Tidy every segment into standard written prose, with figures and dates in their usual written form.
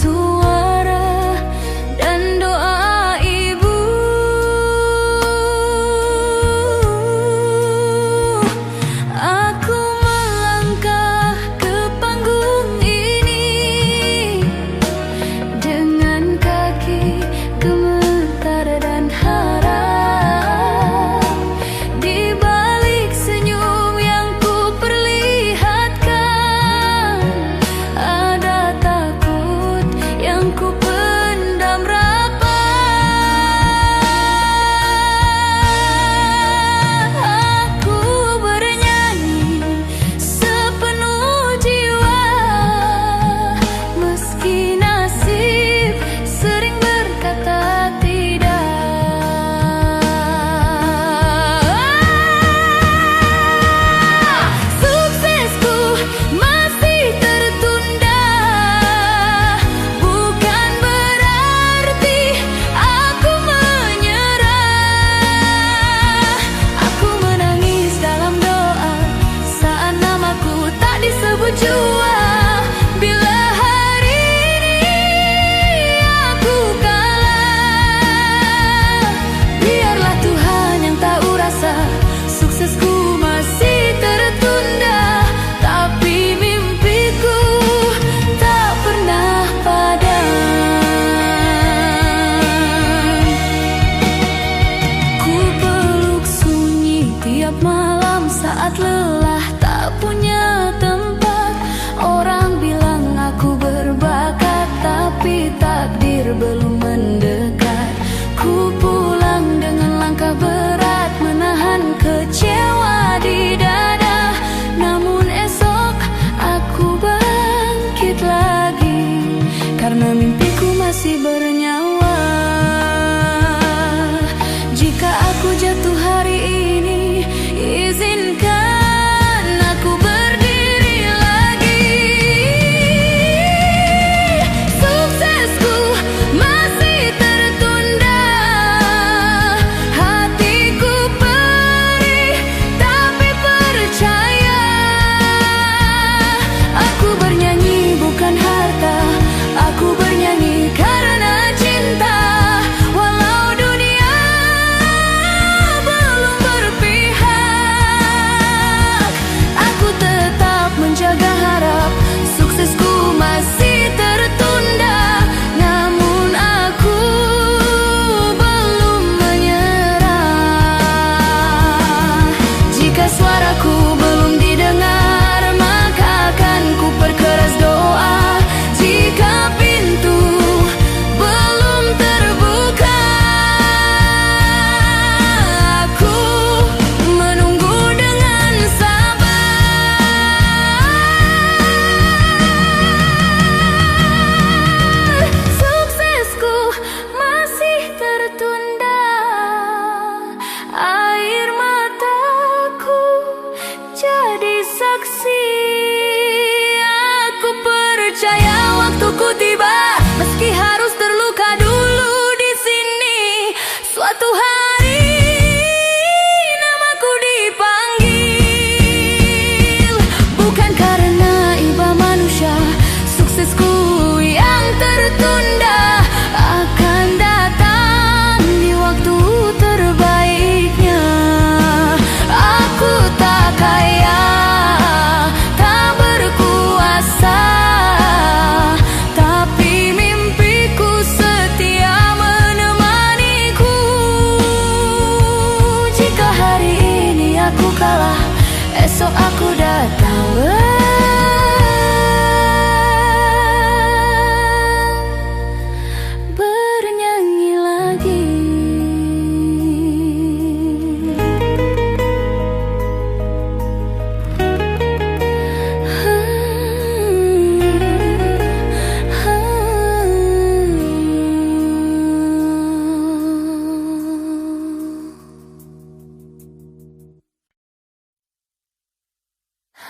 suara dan doa ibu. Aku melangkah ke panggung ini dengan kaki gemetar dan harap. Di balik senyum yang ku perlihatkan, ada takut yang ku pendam rapat. Aku bernyanyi sepenuh jiwa, meski nasib sering berkata tidak. Suksesku masih tertunda, bukan berarti aku menyerah. Aku menangis dalam doa saat namaku tak disebut jua. Bila hari ini aku kalah, biarlah Tuhan yang tahu rasa. Suksesku masih tertunda, tapi mimpiku tak pernah padam. Ku peluk sunyi tiap malam saat lelah tak punya tempat. Orang bilang aku berbakat, tapi takdir belum mendekat. Ku pulang dengan langkah berat, menahan kecewa di dada. Namun esok aku bangkit lagi, karena mimpiku masih bernyawa. Jika aku jatuh hari ini, izinkan aku berdiri lagi. Suksesku masih tertunda, hatiku perih tapi percaya. Aku bernyanyi bukan harta, aku bernyanyi karena cinta. Walau dunia belum berpihak, aku tetap menjaga harap. Suksesku masih tertunda, namun aku belum menyerah. Jika suaraku belum didengar, maka akan ku perkeras doa. Jika pintu belum terbuka, aku menunggu dengan sabar. Suksesku masih tertunda, air mataku jadi saksi. Aku percaya waktuku tiba, meski harus terluka dulu di sini. Suatu hari namaku dipanggil, bukan karena iba manusia. Suksesku yang tertunda akan datang di waktu terbaiknya. Aku tak kaya, tak berkuasa, tapi mimpiku setia menemaniku. Jika hari ini aku kalah, esok aku datang bernyanyi lagi.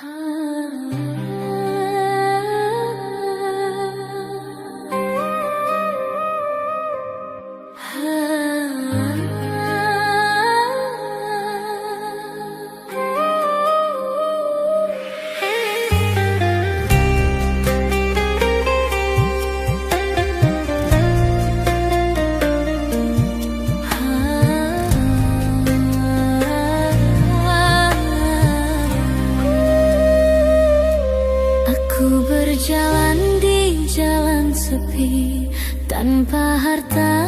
Ah Tanpa harta,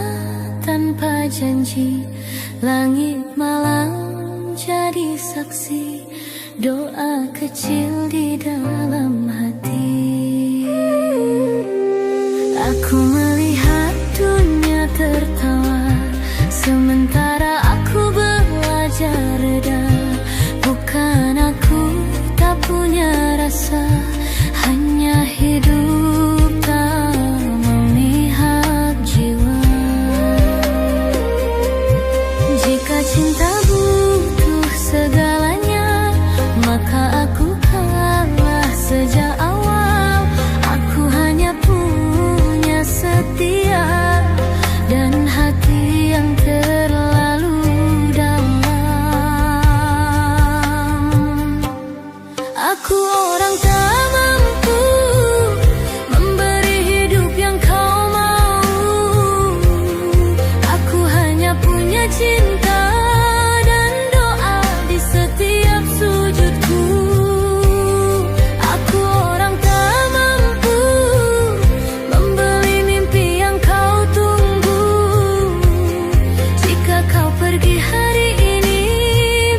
tanpa janji, langit malam jadi saksi doa kecil di dalam hati. Aku melihat dunia tertawa, sementara aku belajar reda. Bukan aku tak punya rasa, hanya hidup tak memihak jiwa. Jika cinta butuh segalanya, maka aku kalah sejak awal. Aku hanya punya setia dan hati yang terlalu dalam. Aku orang tak mampu memberi hidup yang kau mau. Aku hanya punya cinta dan doa di setiap sujudku. Aku orang tak mampu membeli mimpi yang kau tunggu. Jika kau pergi hari ini,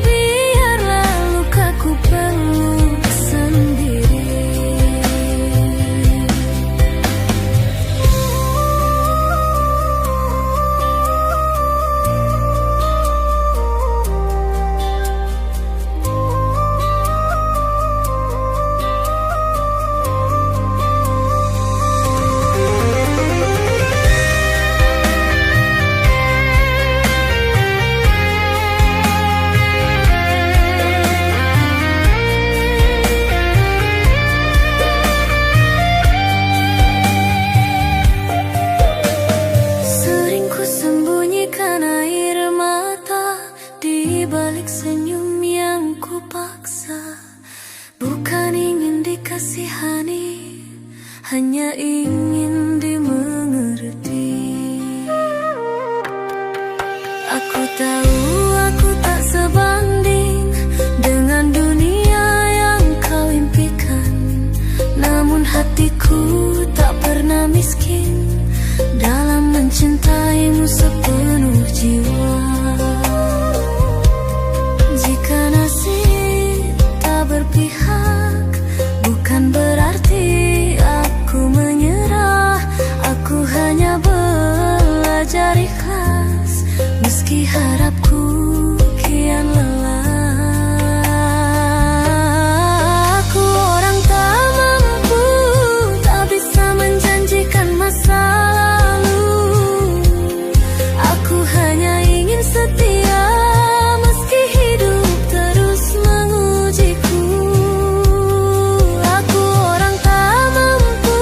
biarlah lukaku peluk sendiri. Sering ku sembunyikan air mata di balik senyum yang ku paksa. Bukan ingin dikasihani, hanya ingin dimengerti. Aku tahu aku tak sebanding dengan dunia yang kau impikan, namun hatiku tak pernah miskin dalam mencintaimu sepenuh jiwa. Jika nasib tak berpihak, bukan berarti aku menyerah. Aku hanya belajar ikhlas, meski harapku kian lelah. Aku orang tak mampu, tak bisa menjanjikan masa lalu. Aku hanya ingin setia, meski hidup terus mengujiku. Aku orang tak mampu,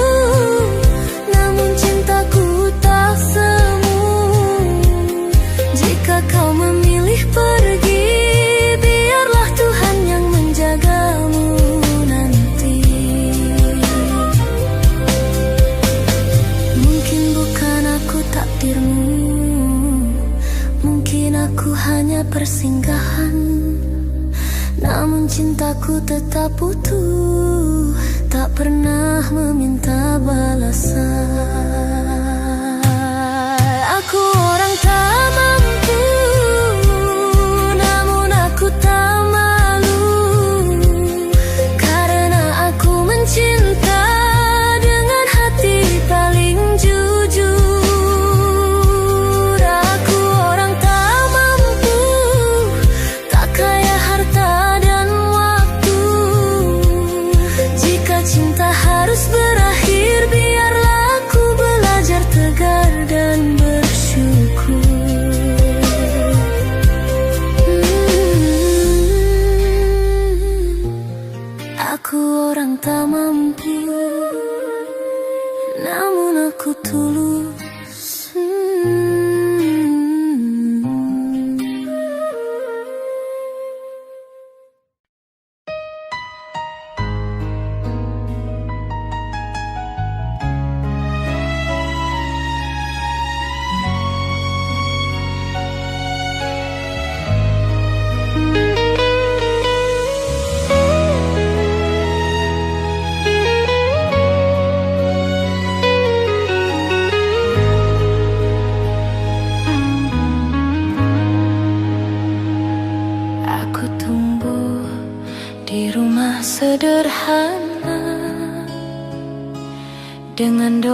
namun cintaku tak semu. Jika kau memilih pergi, biarlah Tuhan yang menjagamu nanti. Mungkin bukan aku takdirmu, mungkin aku hanya persinggahan, namun cintaku tetap utuh, tak pernah meminta balasan. Aku orang tak mampu, namun aku tak malu, karena aku mencinta dengan hati paling jujur. Aku orang tak mampu, tak kaya harta dan waktu. Jika cinta harus berakhir, biarlah aku belajar tegar dan bersyukur. Aku orang tak mampu, namun aku tulus.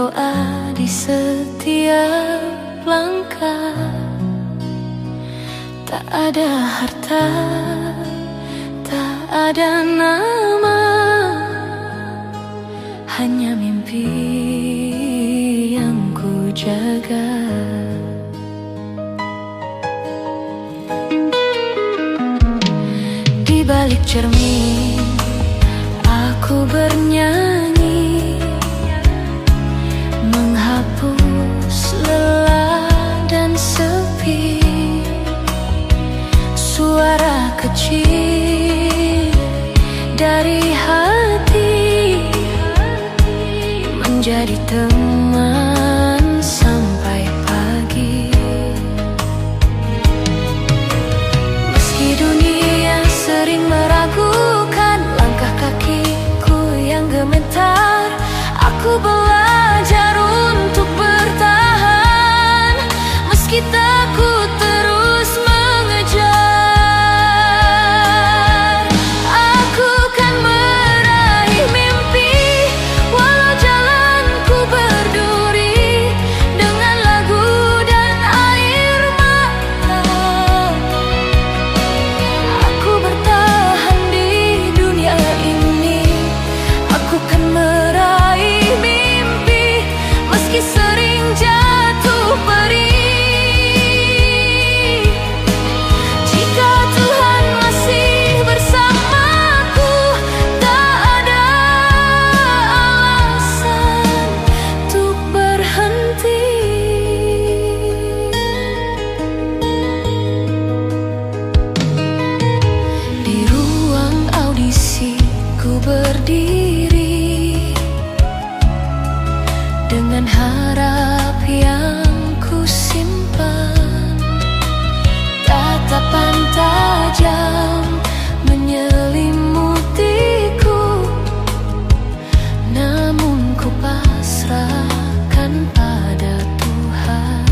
doa di setiap langkah. Tak ada harta, tak ada nama, hanya mimpi yang ku jaga. Di balik cermin aku bernyanyi, menghapus lelah dan sepi. Suara kecil dari hati menjadi teman sampai pagi. Meski dunia sering meragukan langkah kakiku yang gemetar, aku belajar untuk bertahan. Meski takut terus mengejar, aku kan meraih mimpi. Walau jalanku berduri dengan lagu dan air mata, aku bertahan di dunia ini. Aku kan meraih mimpi meski sering jatuh perih. Jika Tuhan masih bersamaku, tak ada alasan untuk berhenti. Di ruang audisi ku berdiri dengan harap yang ku simpan. Tatapan tajam menyelimutiku, namun ku pasrahkan pada Tuhan.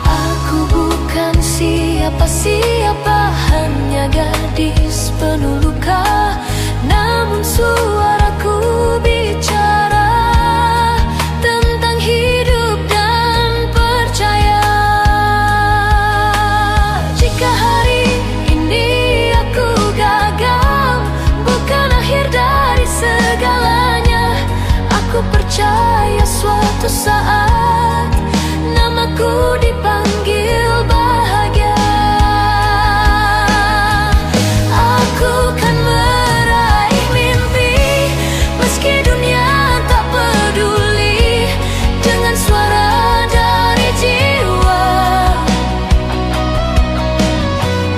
Aku bukan siapa-siapa, hanya gadis penuh luka, namun suaraku bicara tentang hidup dan percaya. Jika hari ini aku gagal, bukan akhir dari segalanya. Aku percaya suatu saat namaku dipanggil bahagia. Aku kan meraih mimpi meski dunia tak peduli. Dengan suara dari jiwa,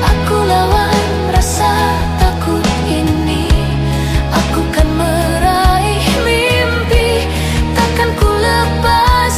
aku lawan rasa takut ini. Aku kan meraih mimpi, takkan ku lepas.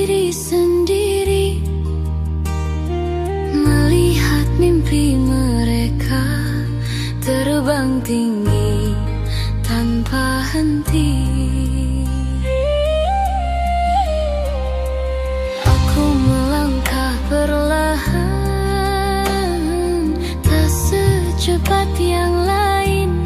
diri sendiri, melihat mimpi mereka terbang tinggi tanpa henti. Aku melangkah perlahan, tak secepat yang lain.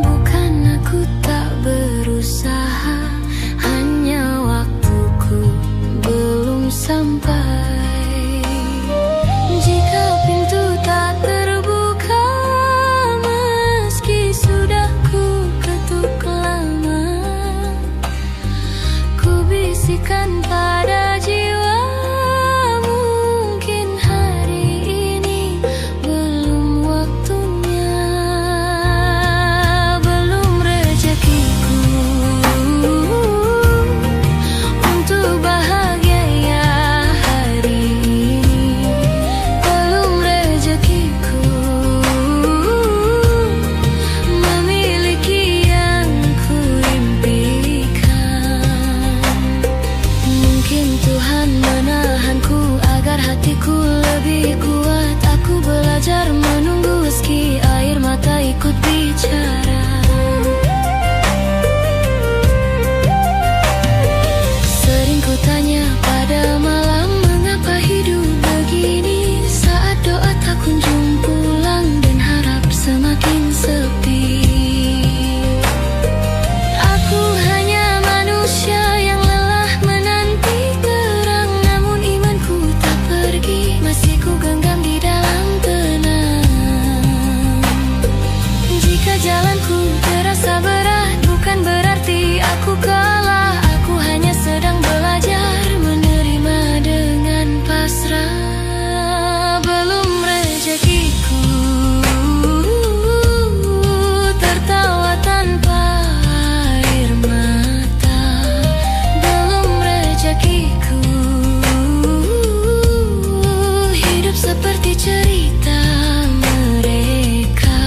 Bukan aku tak berusaha, hanya waktuku belum sampai. Jika pintu tak terbuka, meski sudah ku ketuk lama, ku bisikan pada jiwa, mungkin hari ini belum waktunya, belum rezekiku untuk bahagia ya hari ini, belum rezekiku memiliki yang ku impikan. Mungkin Tuhan menahanku agar hatiku lebih kuat. Aku belajar menunggu meski air mata ikut bicara. Sering ku tanya pada malam, mengapa hidup begini, saat doa tak kunjung pulang dan harap semakin sepi. Aku hanya manusia yang lelah menanti terang, namun imanku tak pergi, masih ku genggam di dalam tenang. Jika jalanku terasa berat, bukan berarti aku kalah. Aku hanya sedang belajar menerima dengan pasrah. Belum rezekiku tertawa tanpa air mata, belum rezekiku hidup seperti cerita mereka.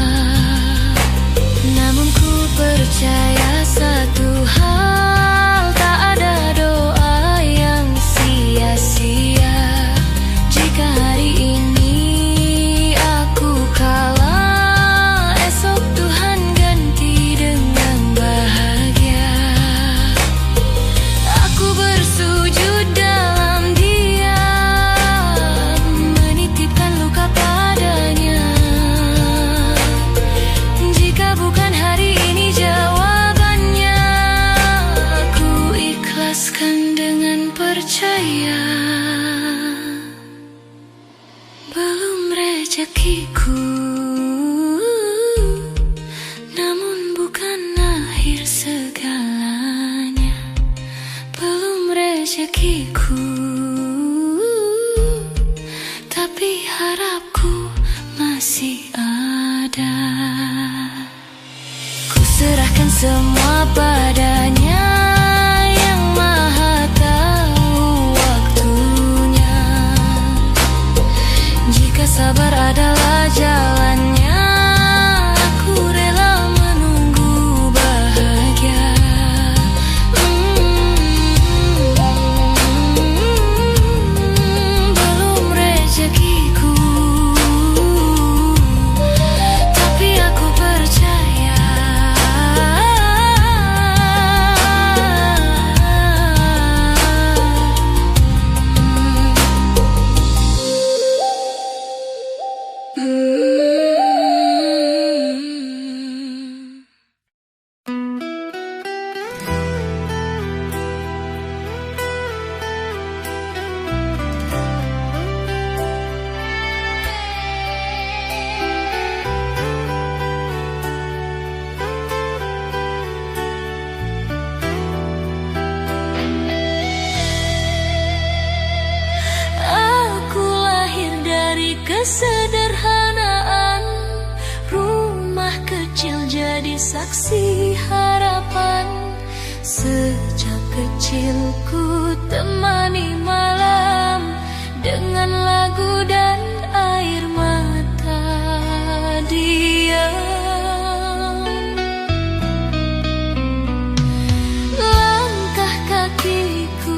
Namun ku percaya satu hal, tak ada doa yang sia-sia. Jika hari ini aku kalah, esok Tuhan ganti dengan bahagia. Aku bersujud dalam diam, menitipkan luka padanya. Jika bukan hari ini jawabannya, aku ikhlaskan dengan percaya. Belum rezekiku, namun bukan akhir segalanya. Belum rezekiku, tapi harapku masih ada. Ku serahkan semua padanya, yang maha tahu waktunya. Jika sabar adalah jalannya, aku rela menunggu bahagia. Belum rezekiku, tapi aku percaya. Kesederhanaan, rumah kecil jadi saksi harapan. Sejak kecil ku temani malam dengan lagu dan air mata diam. Langkah kakiku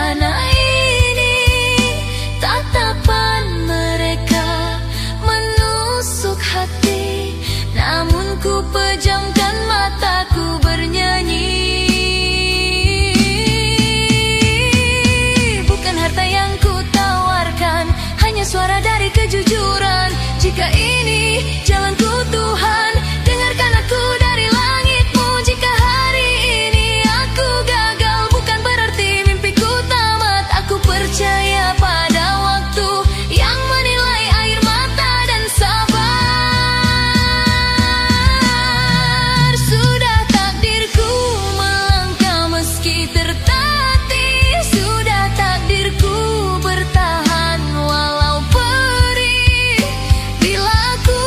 rencana ini. Tatapan mereka menusuk hati, namun ku pejamkan mataku bernyanyi. Bukan harta yang ku tawarkan, hanya suara dari kejujuran. Jika ini jalanku Tuhan, dengarkan aku dari langit-Mu. Jika hari ini aku gagal, bukan berarti mimpiku tamat. Aku percaya pada waktu yang menilai air mata dan sabar. Sudah takdirku melangkah meski tertatih, sudah takdirku bertahan walau perih. Bila aku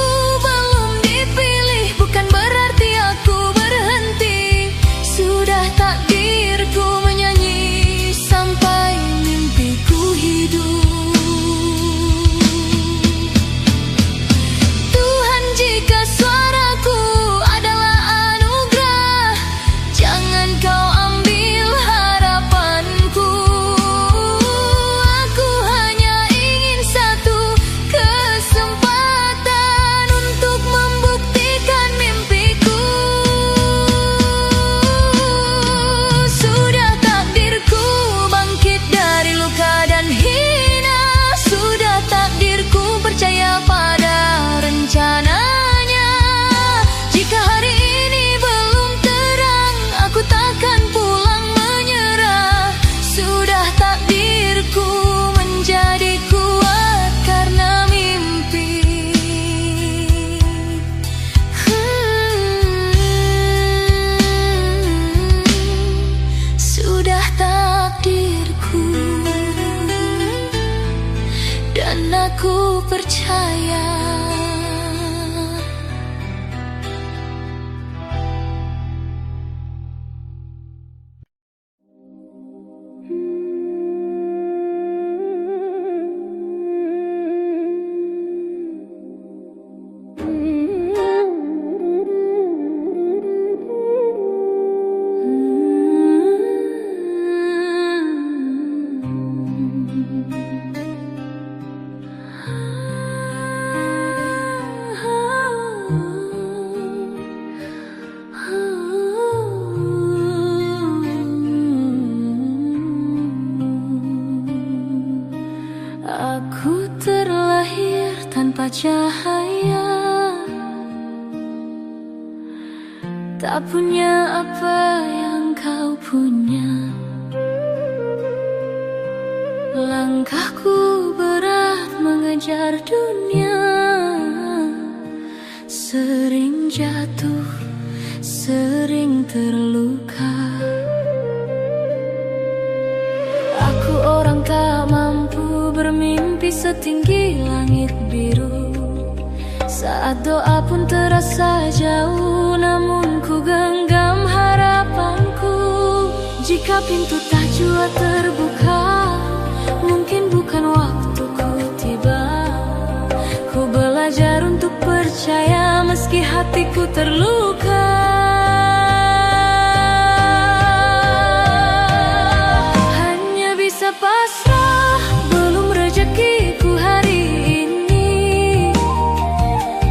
belum dipilih, bukan berarti aku berhenti. Sudah takdirku menyanyi sampai mimpiku hidup. Tuhan, jika suaraku adalah anugerah, jangan Kau ambil harapanku. Aku hanya ingin satu kesempatan untuk membuktikan mimpiku. Sudah takdirku bangkit dari luka dan hina. Sudah takdirku percaya pada rencananya. Jika hari ini belum terang, aku takkan pulang menyerah. Sudah takdirku menjadi kuat karena mimpi. Sudah takdirku dan aku percaya. Aku terlahir tanpa cahaya, tak punya apa yang Kau punya. Langkahku berat mengejar dunia, sering jatuh, sering terluka. Aku orang tak mampu bermimpi setinggi langit biru. Saat doa pun terasa jauh, namun ku genggam harapanku. Jika pintu tak jua terbuka, mungkin bukan waktuku tiba. Ku belajar untuk percaya meski hatiku terluka. Hanya bisa pasrah, belum rezekiku hari ini.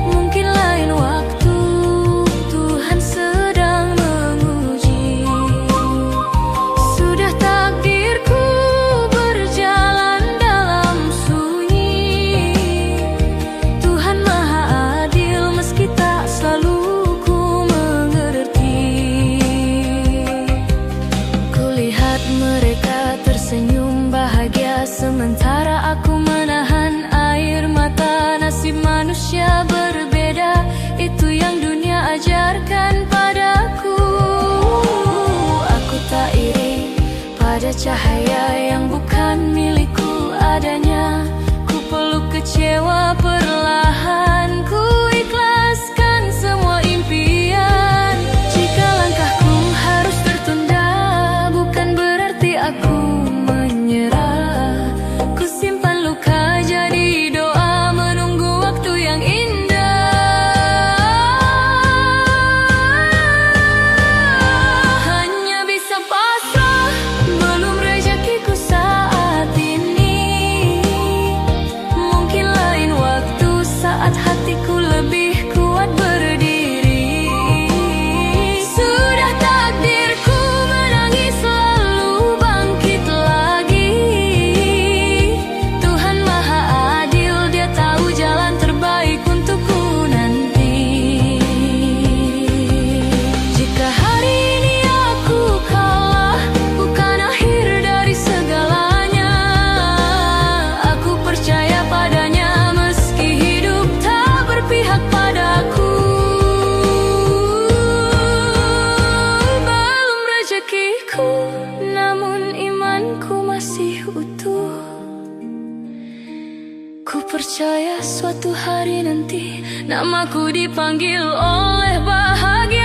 Mungkin lain waktu Tuhan sedang menguji. Sudah takdirku berjalan dalam sunyi. Tuhan Maha Adil meski tak selalu ku mengerti. Kulihat mereka tersenyum bahagia, sementara aku menahan air mata. Nasib manusia berbeda, itu yang dunia ajarkan padaku. Aku tak iri pada cahaya yang bukan milikku adanya. Ku peluk kecewa perlahan, ku ikhlaskan semua impian. Jika langkahku harus tertunda, bukan berarti aku menyerah. Ku simpan luka jadi doa, menunggu waktu yang indah. Hanya bisa pasrah, belum rezekiku sah. suatu hari nanti namaku dipanggil oleh bahagia.